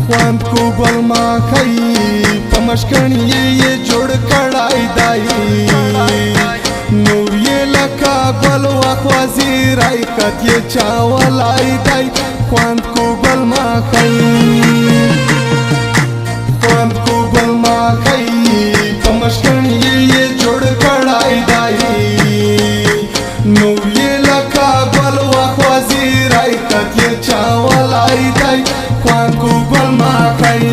خوند کو ګل ما کوي په مشکڼې یې جوړ کړای دی نو یې لکه ګل واک وزیر ایکت یې چاولای دی خوند کو ګل ما کوي خوند کو ګل ما کوي په مشکڼې یې جوړ کړای دی نو یې لکه ګل واک وزیر ایکت یې چاولای دی خوند کو ګل ما کوي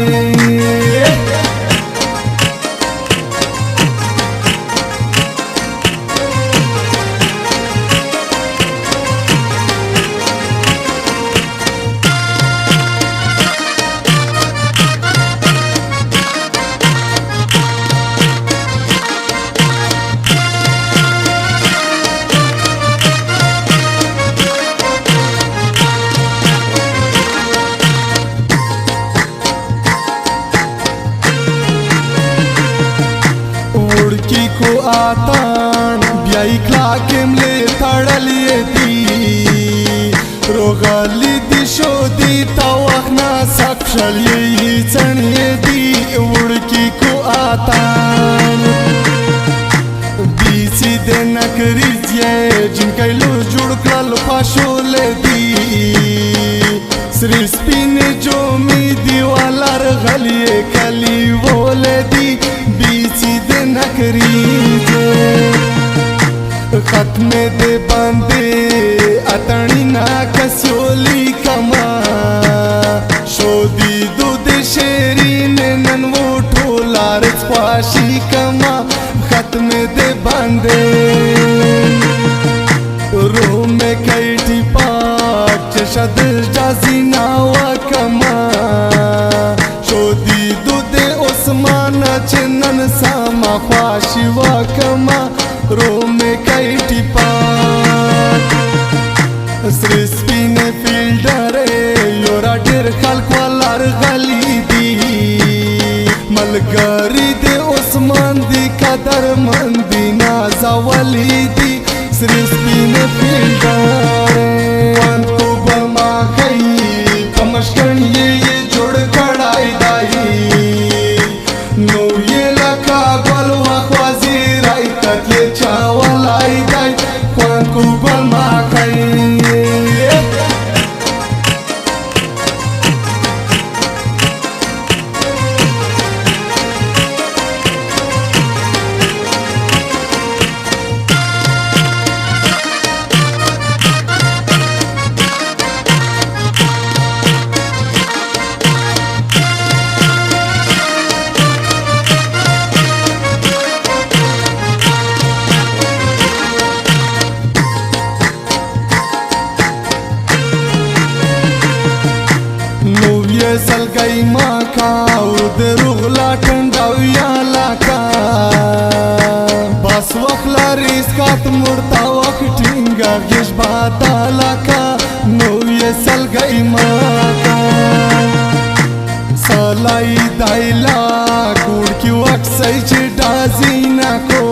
उड़की को आतान ब्याई क्ला केमले तड़लिए दी रोगाली दिशो दी तवखना सकशलिए चनिए दी उड़की को आतान बीसी दे नकरिजे जिनके लो जुड़ कल फाशोले दी श्री स्पिने जो मी दीवाला रगलिए कली बोले दी बीसी दे नकरीजे खत में दे बंदे अतनी ना कस्योली कमा शोदी दो दे शेरी ने ननवो ठोलार पाशी कमा खत में दे बंदे रो में कैठी पाक चशद जाजी नावा कमा शोदी दो दे उस्मान चिन्नन सामा ख्वाशी वा कमा रो में कैठी पाक सृष्टि ने फिल्डरे योरा डेर खल्क वालार गली दी मलगरी दे उस्मान दी कदर मंदी नाजावली दी सृष्टि ने फिल्डरे वन को बमा गई कमशकण ये जोड़ कड़ाई दाई नो ये लका बलवा ख्वाजीर आइकत ये चावलाई दाई वन को बमा गई सल गई माँ का उधर उगला टंडाविया लाका बस वखला रिस्कात मुड़ता वक टिंगा गिश बाता लाका नो ये सल गई माँ का सलाई दाइला कुड़ की वक सही चिटाजी ना को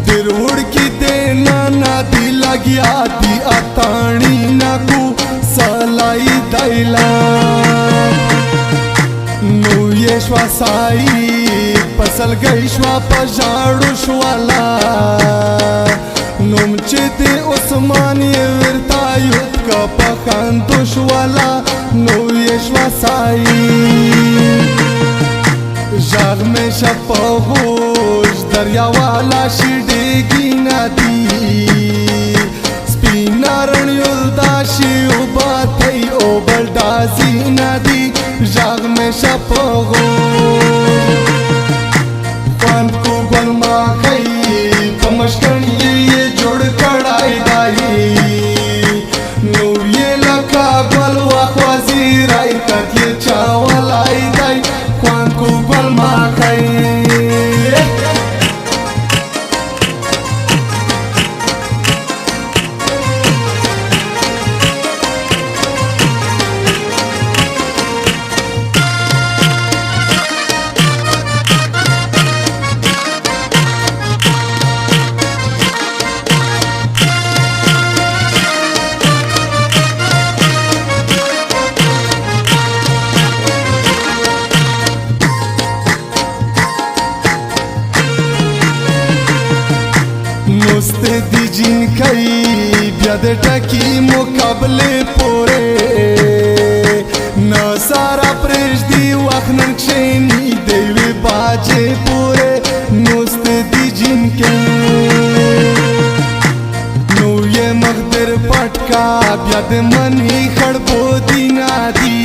डिर उड़ की देना ना दी लगी आती अतानी ना को सलाई दाइला नो ये श्वासाई पसल गई श्वा पजाड़ू श्वाला नुम चिते उस्मानी विरता युद्ध का पखांतो श्वाला नो ये श्वासाई जाग में शपहोश दरिया वाला शिडेगी नदी स्पिनारण युल्दाशी उबा थई ओबल डाजी नदी जाग में शपहो वन को गल मा खई कमशकण ये जोड़ कड़ाई दाई नो ये लका गल वा ख्वाजीर आइकत ये चावलाई दाई वन को गल मा खई د ټکی مقابله پوره نو سارا پرېږدي وخت نن کښېني د یوې باجې پورې نوست دي جنکۍ نو یې مخ در پټ کا بیا د منې خړبو دینا دي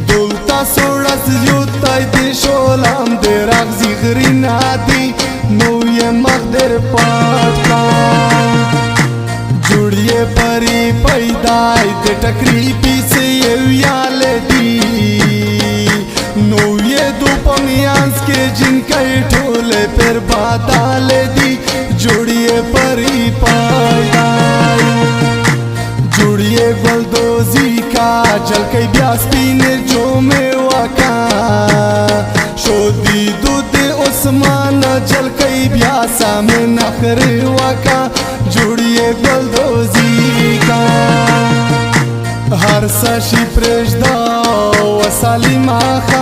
دلته سوړس یوتی د شولم د راغزي غرینا دي نو یې مخ در پټ کا جوړیې پرې پیدای د ټکري پیسې یو یاله دي نو یې دو په میانس کې جنکۍ ټولې پر باداله دي جوړیې پرې پیدای جوړیې ګلدوزي کا جلکۍ بیا سپینې جومې وکا شودي دود عثمان جلکۍ بیا سامې نخرې وکا جوړیې ګلدوزي کا هر څه شي پرېږده وسالي ماخه